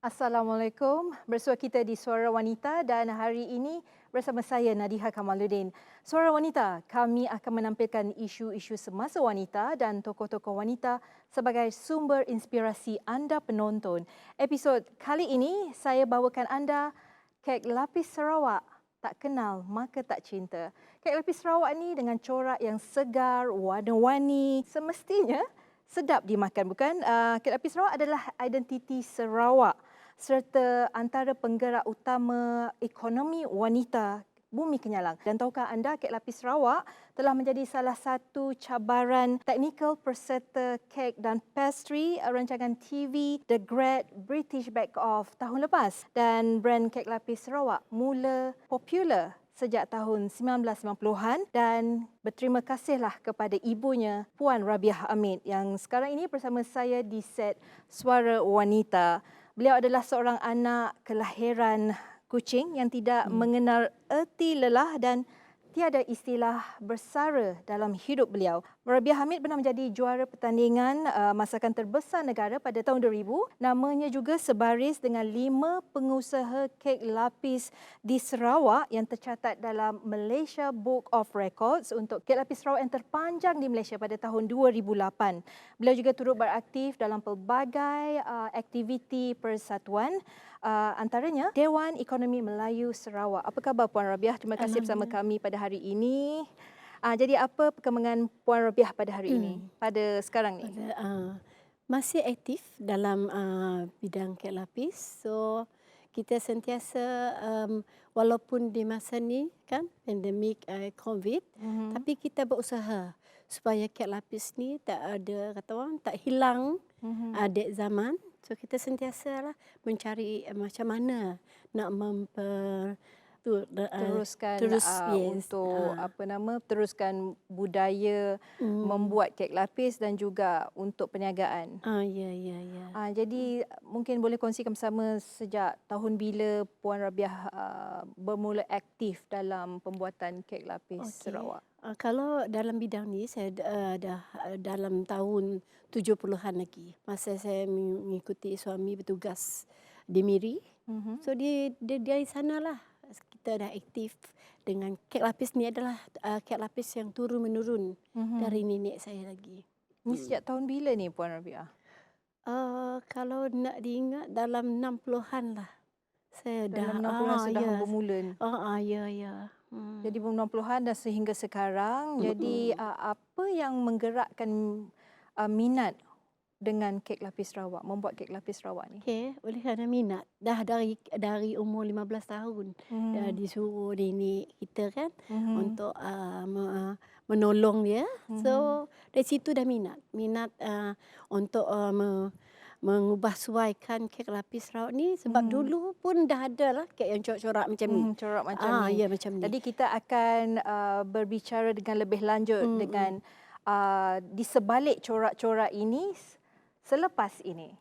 Assalamualaikum. Bersua kita di Suara Wanita dan hari ini bersama saya Nadiha Kamaluddin. Suara Wanita, kami akan menampilkan isu-isu semasa wanita dan tokoh-tokoh wanita sebagai sumber inspirasi anda penonton. Episod kali ini saya bawakan anda kek lapis Sarawak. Tak kenal maka tak cinta. Kek lapis Sarawak ni dengan corak yang segar, warna-warni, semestinya sedap dimakan, bukan? Kek lapis Sarawak adalah identiti Sarawak serta antara penggerak utama ekonomi wanita Bumi Kenyalang. Dan tahukah anda, kek lapis Sarawak telah menjadi salah satu cabaran teknikal peserta kek dan pastry rancangan TV The Great British Bake Off tahun lepas. Dan brand kek lapis Sarawak mula popular sejak tahun 1990-an dan berterima kasihlah kepada ibunya Puan Rabiah Amit yang sekarang ini bersama saya di set Suara Wanita. Beliau adalah seorang anak kelahiran Kuching yang tidak mengenal erti lelah dan tiada istilah bersara dalam hidup beliau. Rabiah Hamid pernah menjadi juara pertandingan masakan terbesar negara pada tahun 2000. Namanya juga sebaris dengan 5 pengusaha kek lapis di Sarawak yang tercatat dalam Malaysia Book of Records untuk kek lapis Sarawak yang terpanjang di Malaysia pada tahun 2008. Beliau juga turut beraktif dalam pelbagai aktiviti persatuan, antaranya Dewan Ekonomi Melayu Sarawak. Apa khabar Puan Rabiah? Terima kasih bersama kami pada hari ini. Jadi apa perkembangan Puan Rabiah pada hari ini, pada sekarang ni? Masih aktif dalam bidang kek lapis. So kita sentiasa walaupun di masa ni kan pandemik COVID, tapi kita berusaha supaya kek lapis ni tak ada kata orang tak hilang dek zaman. So kita sentiasa lah mencari macam mana nak Teruskan yes, untuk teruskan budaya membuat kek lapis dan juga untuk perniagaan. ya ya ya. Jadi mungkin boleh kongsikan bersama sejak tahun bila Puan Rabiah bermula aktif dalam pembuatan kek lapis Sarawak. Kalau dalam bidang ni saya dah dalam tahun 70-an lagi. Masa saya mengikuti suami bertugas di Miri. So dari sanalah kita dah aktif dengan kek lapis ni adalah kek lapis yang turun-menurun dari nenek saya lagi. Ini sejak tahun bila ni Puan Rabiah? Kalau nak diingat dalam 60-an lah. Saya dalam dah 60-an sudah bermula. ya. Jadi 60-an dan sehingga sekarang. Jadi apa yang menggerakkan minat dengan kek lapis Sarawak, membuat kek lapis Sarawak ni? Oleh kerana minat. Dah dari umur 15 tahun dah disuruh nenek kita kan untuk menolong dia. So dari situ dah minat untuk mengubah suaikan kek lapis Sarawak ni sebab dulu pun dah ada lah kek yang corak-corak macam ni. Corak macam ni. Ya macam ni. Jadi kita akan berbicara dengan lebih lanjut dengan di sebalik corak-corak ini selepas ini.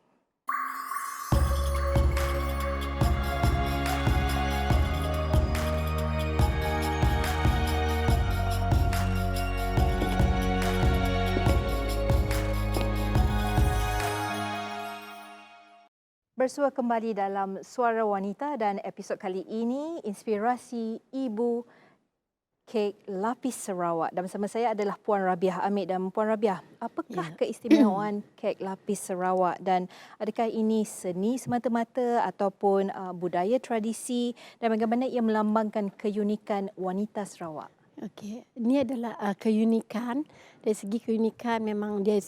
Bersua kembali dalam Suara Wanita dan episod kali ini inspirasi ibu kek lapis Sarawak. Dan bersama saya adalah Puan Rabiah Amit. Dan Puan Rabiah, apakah keistimewaan kek lapis Sarawak dan adakah ini seni semata-mata ataupun budaya tradisi dan bagaimana ia melambangkan keunikan wanita Sarawak? Ini adalah keunikan. Dari segi keunikan memang dia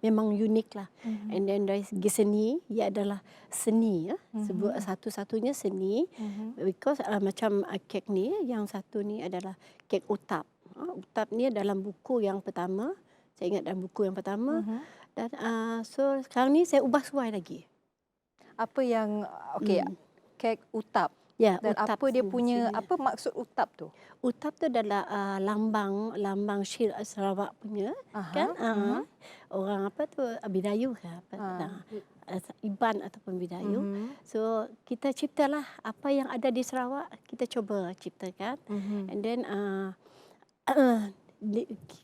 memang unik lah. And then dari segi seni, ia adalah seni ya. Sebut satu-satunya seni. Because macam kek ni, yang satu ni adalah kek utap. Utap ni dalam buku yang pertama. Saya ingat dalam buku yang pertama. Dan so sekarang ni saya ubah suai lagi. Apa yang kek utap? Ya, dan utap apa dia punya, sebenarnya. apa maksud utap tu? Utap tu adalah lambang Syir Sarawak punya kan. Orang apa tu Bidayu ke apa Iban ataupun Bidayu. So kita ciptalah apa yang ada di Sarawak, kita cuba ciptakan. And then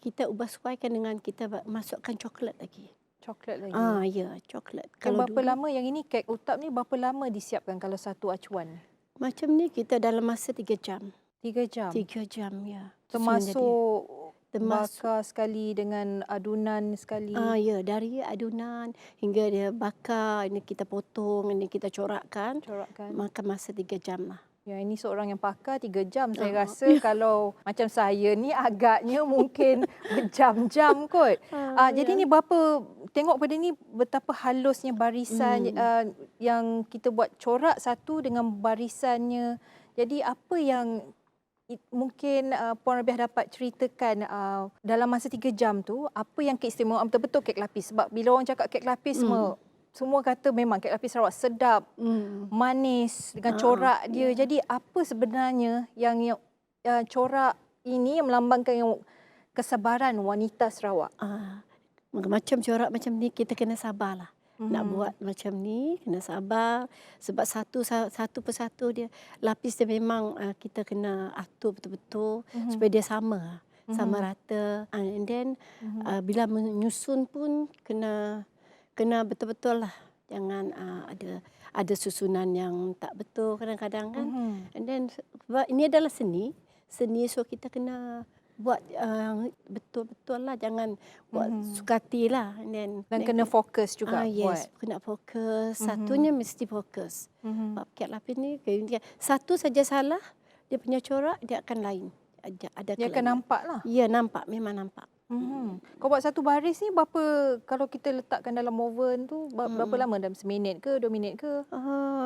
kita ubah suaikan dengan kita masukkan coklat lagi. Coklat lagi. Ya, coklat. Yang Kalau berapa dulu lama yang ini kek utap ni berapa lama disiapkan kalau satu acuan? macam ni kita dalam masa 3 jam. 3 jam. 3 jam ya. Susunya dia. Termasuk Termasuk bakar sekali dengan adunan sekali. ya, dari adunan hingga dia bakar, ini kita potong, ini kita corakkan, Corakkan. makan masa 3 jam lah. Ya, ini seorang yang pakar 3 jam. Saya Ah. rasa kalau macam saya ni agaknya mungkin berjam-jam kot. Jadi ya. ni berapa, tengok pada ni betapa halusnya barisan yang kita buat corak satu dengan barisannya. Jadi apa yang mungkin Puan Rabiah dapat ceritakan dalam masa 3 jam tu, apa yang keistimewaan betul-betul kek lapis? Sebab bila orang cakap kek lapis semua kata memang kek lapis Sarawak sedap, manis dengan corak dia. Jadi apa sebenarnya yang corak ini yang melambangkan kesabaran wanita Sarawak? Macam corak macam ni kita kena sabarlah. Nak buat macam ni kena sabar sebab satu persatu dia lapis dia memang kita kena atur betul-betul supaya dia sama rata. And then bila menyusun pun kena betul-betul lah. Jangan ada susunan yang tak betul kadang-kadang kan. And then sebab ini adalah seni so kita kena buat betul-betul lah, jangan buat sukati lah. Dan kena fokus juga yes, buat. kena fokus. Satunya mesti fokus. Sebab kek lapis ni satu saja salah, dia punya corak dia akan lain. Ada Dia akan nampak lah. Ya, nampak, memang nampak. Kau buat satu baris ni berapa, kalau kita letakkan dalam oven tu berapa lama? Dalam 1 minit ke 2 minit ke?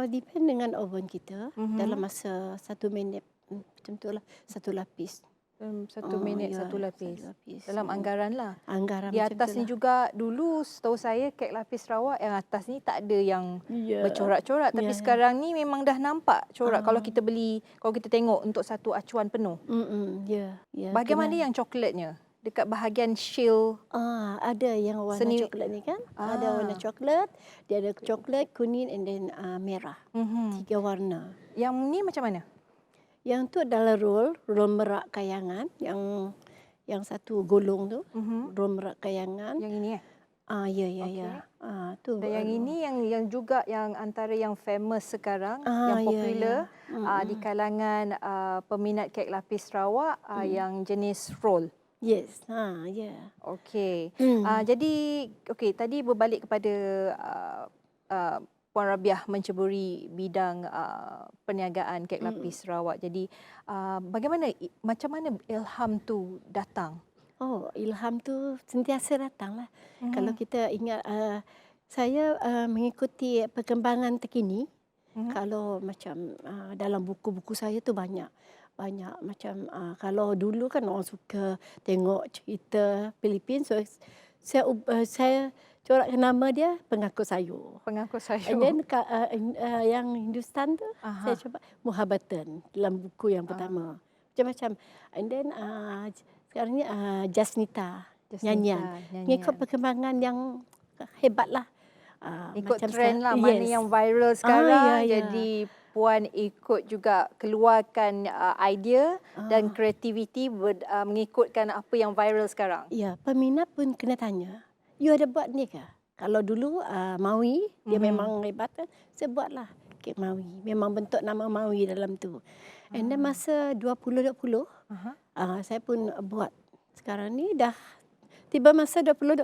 Depend dengan oven kita. Dalam masa 1 minit macam tu lah, satu lapis. 1 minit ya, satu lapis. satu lapis. Dalam anggaran lah. Anggaran Di macam atas tu ni lah. juga dulu setahu saya kek lapis Sarawak yang atas ni tak ada yang bercorak-corak. Tapi sekarang ni memang dah nampak corak kalau kita beli, kalau kita tengok untuk satu acuan penuh. Bagaimana yang coklatnya? Dekat bahagian shield. Ada yang warna coklat ni kan. Ada warna coklat, dia ada coklat, kuning and then merah. 3 warna. Yang ni macam mana? Yang tu adalah roll merak kayangan, yang satu golong tu, roll merak kayangan. Yang ini Ya. Tu. Dan yang ini yang juga yang antara yang famous sekarang, yang popular di kalangan peminat kek lapis Sarawak, yang jenis roll. Yes. Okey. Jadi tadi berbalik kepada Puan Rabiah menceburi bidang perniagaan kek lapis Sarawak. Jadi macam mana ilham tu datang? Ilham tu sentiasa datang lah. Kalau kita ingat, saya mengikuti perkembangan terkini. Kalau macam dalam buku-buku saya tu banyak macam kalau dulu kan orang suka tengok cerita Filipin, so saya corak nama dia Pengaku Sayur. Pengaku Sayur. And then yang Hindustan tu saya cuba Muhabatan dalam buku yang pertama. Macam-macam. And then sekarang ni Jasnita, nyanyian. Mengikut perkembangan yang hebat lah. Ikut trend lah, mana yang viral sekarang. Jadi Puan ikut juga keluarkan idea dan kreativiti mengikutkan apa yang viral sekarang. Ya, peminat pun kena tanya, you ada buat ni ke? Kalau dulu Maui, dia memang hebat kan, saya buatlah kek Maui. Memang bentuk nama Maui dalam tu. And then masa 2020, saya pun buat. Sekarang ni dah tiba masa 2020,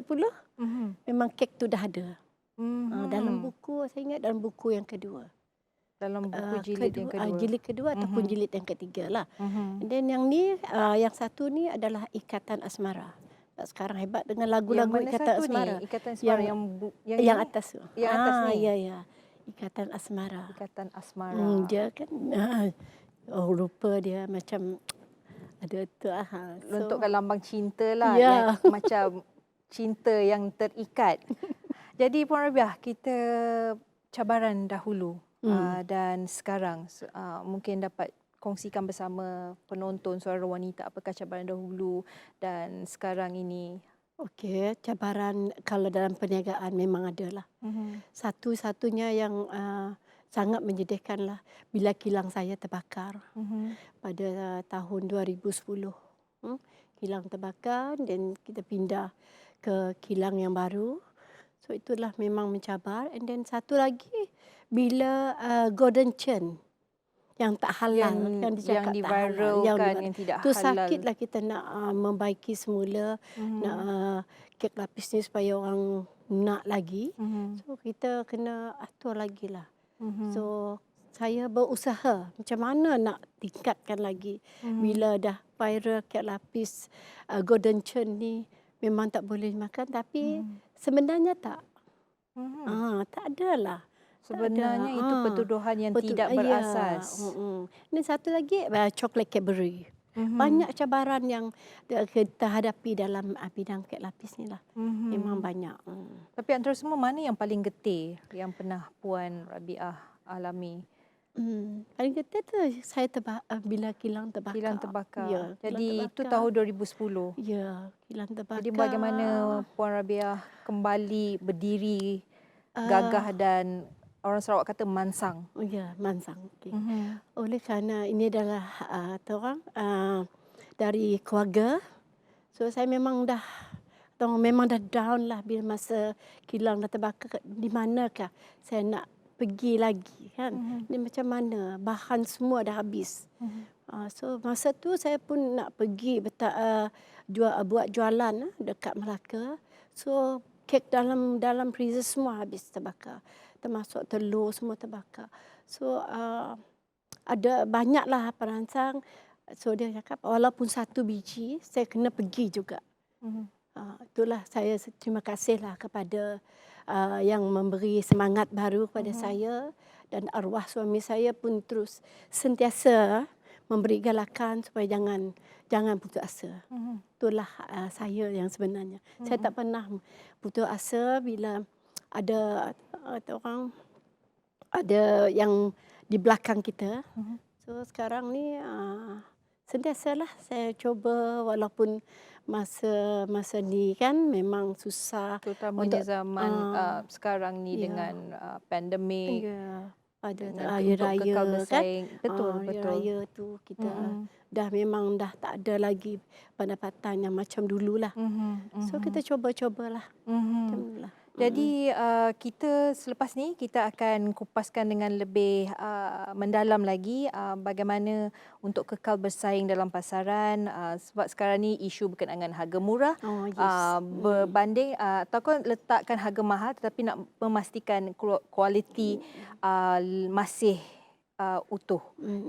memang kek tu dah ada. Dalam buku, saya ingat dalam buku yang kedua. Dalam buku jilid yang kedua. Jilid kedua ataupun jilid yang ketiga lah. Dan yang ni, yang satu ni adalah Ikatan Asmara. Sekarang hebat dengan lagu-lagu Ikatan Asmara. Ikatan Asmara yang atas tu. Yang atas ni. Ya. Ikatan Asmara. Ikatan Asmara. Dia kan rupa dia macam ada tu. Bentukkan lambang cinta lah. Ya. Macam cinta yang terikat. Jadi Puan Rabiah, kita cabaran dahulu dan sekarang mungkin dapat kongsikan bersama penonton Suara Wanita apakah cabaran dahulu dan sekarang ini. Okey, cabaran kalau dalam perniagaan memang ada lah. Satu-satunya yang sangat menyedihkan lah bila kilang saya terbakar pada tahun 2010. Kilang terbakar dan kita pindah ke kilang yang baru. So itulah memang mencabar. And then satu lagi bila golden churn yang tak halal, yang yang dicakap tak halal, diviralkan yang tidak tu halal. sakitlah kita nak membaiki semula, nak kek lapis ni supaya orang nak lagi. So kita kena atur lagi lah. So saya berusaha macam mana nak tingkatkan lagi. Bila dah viral kek lapis golden churn ni memang tak boleh makan, tapi sebenarnya tak. Tak adalah. Sebenarnya itu petuduhan yang tidak berasas. Ini satu lagi coklat Cadbury. Banyak cabaran yang kita hadapi dalam bidang kek lapis ni lah. Memang banyak. Tapi antara semua mana yang paling getih yang pernah Puan Rabiah alami? Paling getih tu saya bila kilang terbakar. Kilang terbakar. Ya, Jadi kilang itu terbakar. tahun 2010. Ya, kilang terbakar. Jadi bagaimana Puan Rabiah kembali berdiri gagah dan orang Sarawak kata mansang? Ya, mansang. Okay. Oleh kerana ini adalah dari keluarga. So saya memang dah down lah bila masa kilang dah terbakar. Di manakah saya nak pergi lagi kan? Ni macam mana? Bahan semua dah habis. So masa tu saya pun nak pergi buat jualan dekat Melaka. So kek dalam freezer semua habis terbakar. Termasuk telur semua terbakar. So ada banyaklah perangsang. So dia cakap walaupun satu biji saya kena pergi juga. Itulah saya terima kasihlah kepada yang memberi semangat baru kepada saya, dan arwah suami saya pun terus sentiasa memberi galakan supaya jangan putus asa. Itulah saya yang sebenarnya. Saya tak pernah putus asa bila ada orang ada yang di belakang kita. So sekarang ni sentiasalah saya cuba, walaupun masa ni kan memang susah, Terutamanya zaman sekarang ni dengan pandemik. Ya, pada Dengan hari untuk raya kekal kan. bersaing. Betul, Hari betul. raya tu kita memang dah tak ada lagi pendapatan yang macam dululah. So kita cubalah. Macam itulah. Jadi kita selepas ni kita akan kupaskan dengan lebih mendalam lagi bagaimana untuk kekal bersaing dalam pasaran, sebab sekarang ni isu berkenaan dengan harga murah berbanding ataupun letakkan harga mahal tetapi nak memastikan kualiti masih utuh.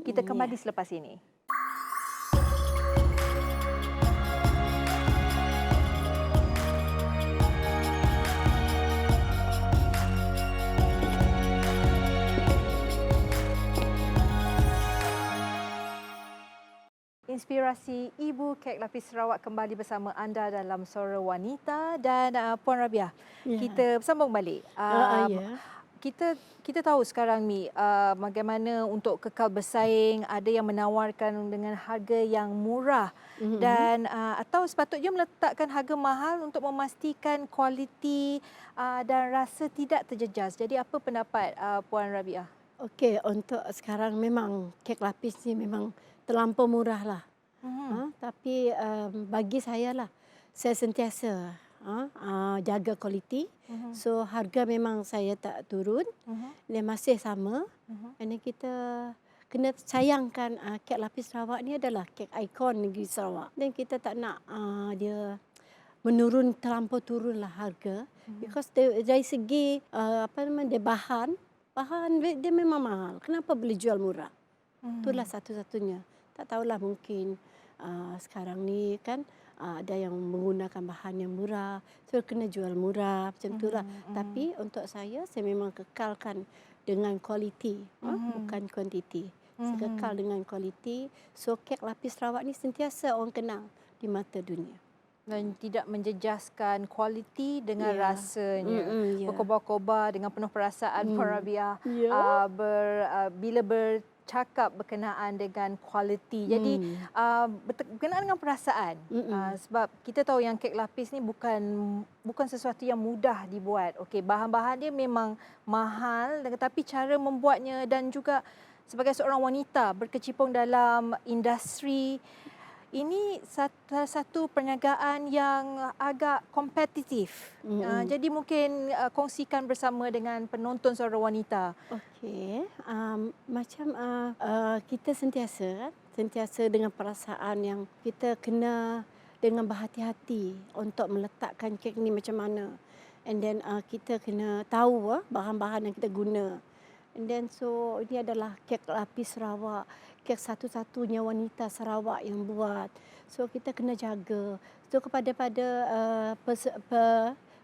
Kita kembali selepas ini. Inspirasi Ibu Kek Lapis Sarawak kembali bersama anda dalam Suara Wanita, dan Puan Rabiah, kita sambung balik. Kita tahu sekarang ni bagaimana untuk kekal bersaing, ada yang menawarkan dengan harga yang murah dan atau sepatutnya meletakkan harga mahal untuk memastikan kualiti dan rasa tidak terjejas. Jadi apa pendapat Puan Rabiah? Okey, untuk sekarang memang kek lapis ni memang terlampau murah lah. Tapi bagi saya lah, saya sentiasa jaga kualiti. So harga memang saya tak turun, dia masih sama. Dan kita kena sayangkan kek lapis Sarawak ni adalah kek ikon negeri Sarawak. Dan kita tak nak dia terlampau turun lah harga. Because dari segi dia bahan dia memang mahal. Kenapa boleh jual murah? Itulah satu-satunya. Tak tahulah, mungkin sekarang ni kan ada yang menggunakan bahan yang murah, so kena jual murah macam itulah. Tapi untuk saya memang kekalkan dengan kualiti, bukan kuantiti. Saya kekal dengan kualiti. So kek lapis Sarawak ni sentiasa orang kenal di mata dunia. Dan tidak menjejaskan kualiti dengan rasanya. Berkobar-kobar dengan penuh perasaan Puan Rabiah bila bercakap berkenaan dengan kualiti. Jadi berkenaan dengan perasaan. Sebab kita tahu yang kek lapis ni bukan sesuatu yang mudah dibuat. Okey, bahan-bahan dia memang mahal, tetapi cara membuatnya dan juga sebagai seorang wanita berkecimpung dalam industri ini salah satu perniagaan yang agak kompetitif. Jadi mungkin kongsikan bersama dengan penonton Suara Wanita. Okey, macam kita sentiasa dengan perasaan yang kita kena dengan berhati-hati untuk meletakkan kek ni macam mana. And then kita kena tahu bahan-bahan yang kita guna. And then so ini adalah kek lapis Sarawak, kek satu-satunya wanita Sarawak yang buat. So kita kena jaga. So kepada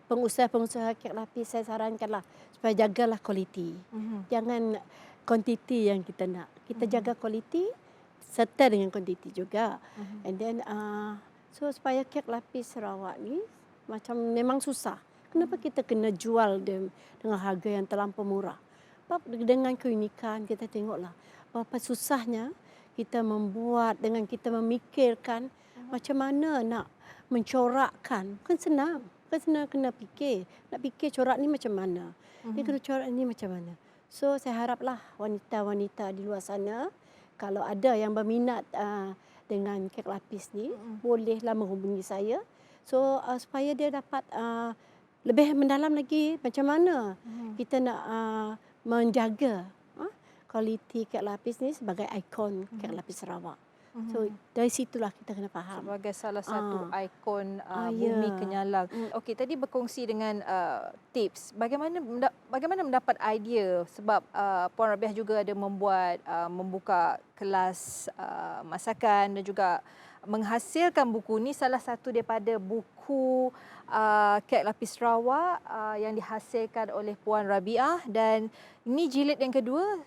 pengusaha-pengusaha kek lapis, saya sarankanlah supaya jagalah kualiti. Jangan kuantiti yang kita nak. Kita jaga kualiti serta dengan kuantiti juga. And then so supaya kek lapis Sarawak ni macam memang susah. Kenapa kita kena jual dengan harga yang terlampau murah? Sebab dengan keunikan kita tengoklah berapa susahnya kita membuat dengan kita memikirkan macam mana nak mencorakkan. Bukan senang. Bukan senang kena fikir. Nak fikir corak ni macam mana. Dia kena corak ni macam mana. So saya haraplah wanita-wanita di luar sana kalau ada yang berminat dengan kek lapis ni bolehlah menghubungi saya. So supaya dia dapat lebih mendalam lagi macam mana kita nak menjaga kualiti kek lapis ni sebagai ikon kek lapis Sarawak. So dari situlah kita kena faham. Sebagai salah satu ikon bumi Kenyalang. Okey, tadi berkongsi dengan tips bagaimana mendapat idea, sebab Puan Rabiah juga ada membuka kelas masakan dan juga menghasilkan buku ni, salah satu daripada buku kek lapis Sarawak yang dihasilkan oleh Puan Rabiah, dan ini jilid yang kedua.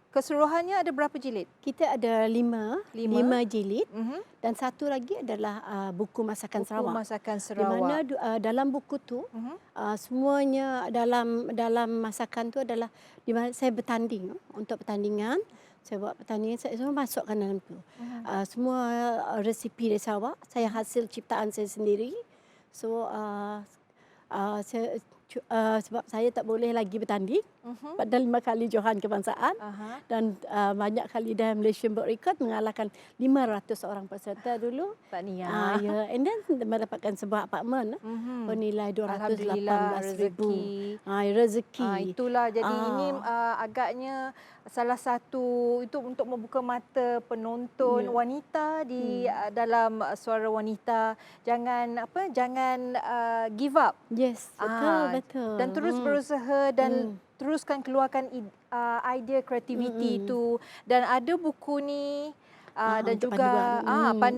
Keseluruhannya ada berapa jilid? Kita ada lima jilid dan satu lagi adalah buku masakan Sarawak. Buku masakan Sarawak. Di mana dalam buku tu semuanya dalam masakan tu adalah di mana saya bertanding untuk pertandingan. Saya buat pertandingan, saya semua masukkan dalam tu. Semua resipi dari Sarawak, saya hasil ciptaan saya sendiri. So sebab saya tak boleh lagi bertanding. Pada 5 kali Johan Kebangsaan dan banyak kali dalam Malaysian World Record mengalahkan 500 orang peserta dulu. Tahniah. Ya, and then mendapatkan sebuah apartmen bernilai 218,000. Rezeki. Itulah, jadi ini agaknya salah satu itu untuk membuka mata penonton wanita di dalam Suara Wanita. Jangan give up. Yes, betul. Dan terus berusaha dan teruskan keluarkan idea kreativiti itu, dan ada buku ni dan juga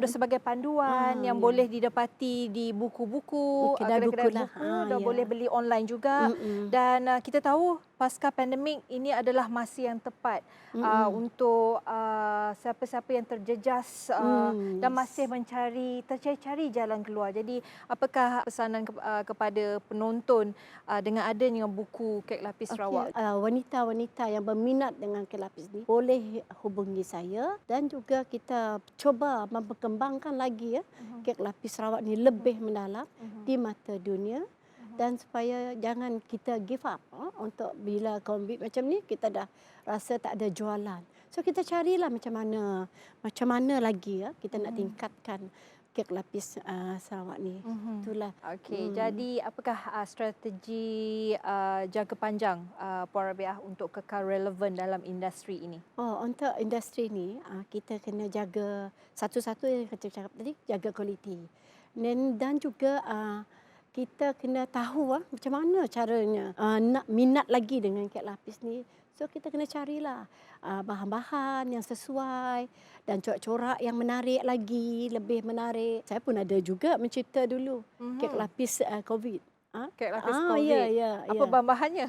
sebagai panduan yang boleh didapati di buku-buku, kedai-kedai buku, dan boleh beli online juga. Dan kita tahu pasca pandemik ini adalah masa yang tepat untuk siapa-siapa yang terjejas dan masih tercari jalan keluar. Jadi apakah pesanan kepada penonton dengan adanya buku Kek Lapis Sarawak? Wanita-wanita yang berminat dengan kek lapis ni boleh hubungi saya, dan juga kita cuba memperkembangkan lagi kek lapis Sarawak ni lebih mendalam di mata dunia. Dan supaya jangan kita give up untuk bila COVID macam ni kita dah rasa tak ada jualan. So kita carilah macam mana lagi kita nak tingkatkan kek lapis Sarawak ni. Itulah. Okey, jadi apakah strategi jangka panjang Puan Rabiah untuk kekal relevan dalam industri ini? Untuk industri ni kita kena jaga satu-satu yang kita cakap tadi, jaga kualiti. Dan juga kita kena tahu macam mana caranya nak minat lagi dengan kek lapis ni. So kita kena carilah bahan-bahan yang sesuai dan corak-corak yang menarik lagi, lebih menarik. Saya pun ada juga mencipta dulu kek lapis COVID. Kek lapis COVID. Ya. Apa bahan-bahannya?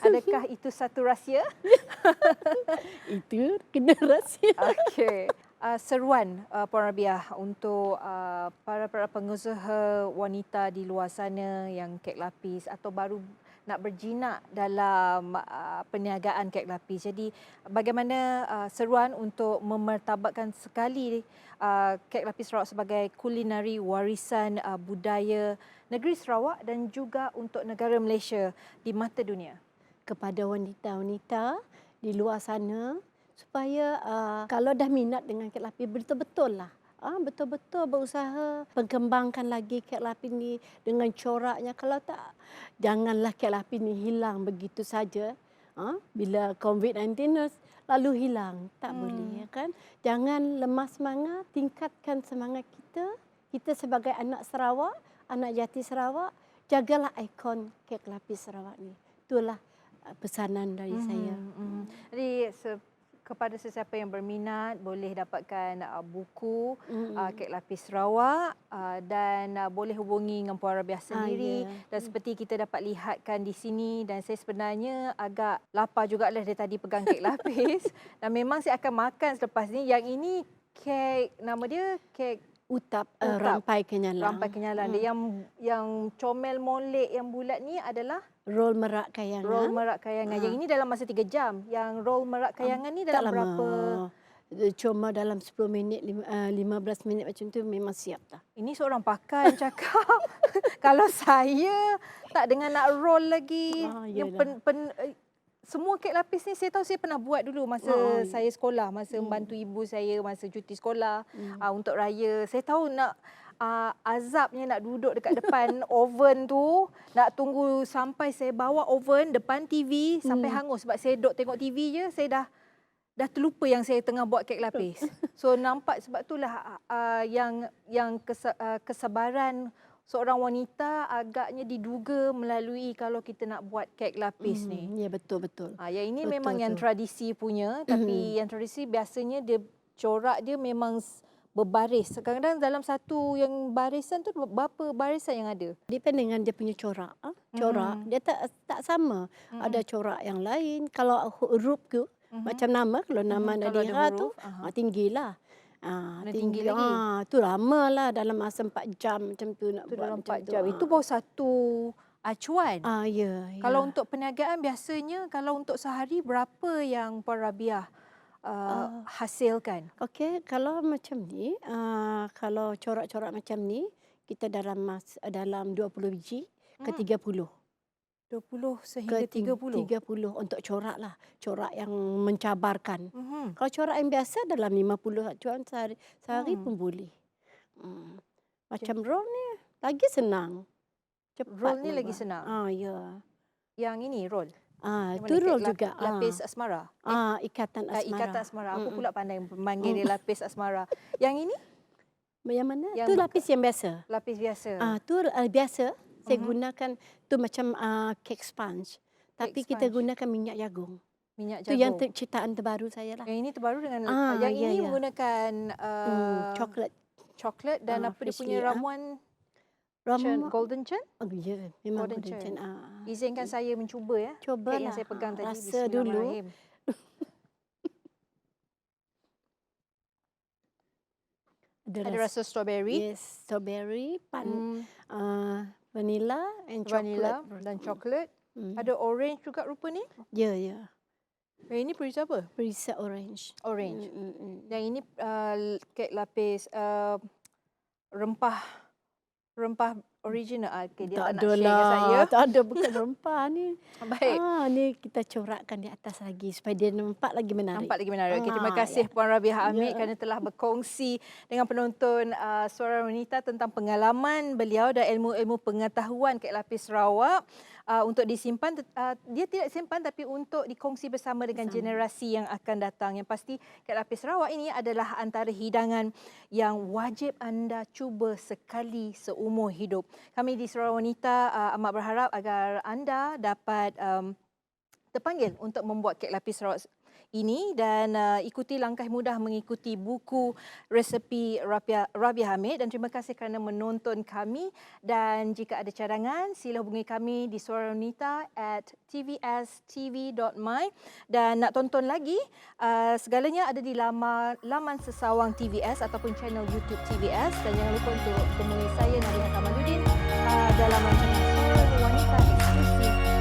Adakah itu satu rahsia? Itu kena rahsia. Okey. Seruan Puan Rabiah untuk para pengusaha wanita di luar sana yang kek lapis atau baru nak berjinak dalam perniagaan kek lapis. Jadi bagaimana seruan untuk memertabatkan sekali kek lapis Sarawak sebagai kulinari warisan budaya negeri Sarawak dan juga untuk negara Malaysia di mata dunia? Kepada wanita-wanita di luar sana, supaya kalau dah minat dengan kek lapis betul-betul lah. Betul-betul berusaha perkembangkan lagi kek lapis ni dengan coraknya. Kalau tak, janganlah kek lapis ni hilang begitu saja. Bila COVID-19 lalu hilang, tak boleh, ya kan? Jangan lemas semangat, tingkatkan semangat kita. Kita sebagai anak Sarawak, anak jati Sarawak, jagalah ikon kek lapis Sarawak ni. Itulah pesanan dari saya. Jadi kepada sesiapa yang berminat boleh dapatkan buku Kek Lapis Sarawak dan boleh hubungi dengan Puan Rabiah sendiri. Dan seperti kita dapat lihatkan di sini, dan saya sebenarnya agak lapar jugalah dari tadi pegang kek lapis. Dan memang saya akan makan selepas ni. Yang ini kek, nama dia kek Utap. Rampai Kenyalang. Rampai Kenyalang. Dia yang comel molek yang bulat ni adalah Roll Merak Kayangan. Roll Merak Kayangan. Yang ini dalam masa 3 jam. Yang roll Merak Kayangan ni dalam berapa? Cuma dalam 10 minit, 15 minit macam tu memang siap dah. Ini seorang pakar yang cakap. Kalau saya tak dengan nak roll lagi. Yang semua kek lapis ni saya tahu saya pernah buat dulu masa saya sekolah. Masa membantu ibu saya masa cuti sekolah untuk raya. Saya tahu nak azabnya nak duduk dekat depan oven tu, nak tunggu sampai saya bawa oven depan TV sampai hangus. Sebab saya duduk tengok TV je, saya dah terlupa yang saya tengah buat kek lapis. So nampak sebab itulah yang kesabaran seorang wanita agaknya diduga melalui kalau kita nak buat kek lapis ni. Ya, betul-betul. Yang ini memang yang tradisi punya, tapi yang tradisi biasanya dia corak dia memang berbaris. Kadang-kadang dalam satu yang barisan tu berapa barisan yang ada? Depend dengan dia punya corak. Corak dia tak sama. Ada corak yang lain. Kalau huruf tu macam nama, kalau nama Nadira tu tinggilah. Tinggi lagi. Tu lama lah dalam masa 4 jam macam tu nak buat dalam macam 4 jam. Itu baru satu acuan. Ya. Kalau untuk perniagaan biasanya, kalau untuk sehari berapa yang Puan Rabiah hasilkan? Okey, kalau macam ni, kalau corak-corak macam ni, kita dalam 20 biji ke 30. 20 sehingga 30? 30 untuk corak lah. Corak yang mencabarkan. Kalau corak yang biasa dalam 50 acuan sehari pun boleh. Macam roll ni lagi senang. Cepat Roll ni lagi senang? Ya. Yang ini roll? Itu roll juga. Lapis asmara? Ikatan asmara. Ikatan asmara. Aku pula pandai memanggil dia lapis asmara. Yang ini? Yang mana? Itu lapis yang biasa. Lapis biasa? Itu biasa. Saya gunakan tu macam cake sponge. Tapi kita gunakan minyak jagung. Minyak jagung. Itu yang ciptaan terbaru saya lah. Yang ini terbaru dengan yang ini menggunakan coklat dan apa dia punya ramuan golden churn? Ya, memang golden churn. Izinkan saya mencuba ya. Cubalah. Yang saya pegang tadi. Rasa dulu. Ada rasa strawberry. Yes, strawberry, vanilla and chocolate. Dan coklat. Ada orange juga rupa ni? Ya. Yang ini perisa apa? Perisa orange. Orange. Yang ini kek lapis rempah original. Dia tak nak share dengan saya. Tak ada, bukan rempah ni. Baik. Ni kita corakkan di atas lagi supaya dia nampak lagi menarik. Okay, terima kasih Puan Rabiah Hamid kerana telah berkongsi dengan penonton Suara Wanita tentang pengalaman beliau dan ilmu-ilmu pengetahuan kek lapis Sarawak. Untuk disimpan, dia tidak simpan tapi untuk dikongsi bersama dengan generasi yang akan datang. Yang pasti kek lapis Sarawak ini adalah antara hidangan yang wajib anda cuba sekali seumur hidup. Kami di Suara Wanita amat berharap agar anda dapat terpanggil untuk membuat kek lapis Sarawak ini dan ikuti langkah mudah mengikuti buku resepi Rabiah Hamid. Dan terima kasih kerana menonton kami, dan jika ada cadangan sila hubungi kami di Suara Wanita @tvstv.my. Dan nak tonton lagi segalanya ada di laman sesawang TVS ataupun channel YouTube TVS. Dan jangan lupa untuk temui saya Nadiha Kamaluddin dalam rancangan Suara Wanita eksklusif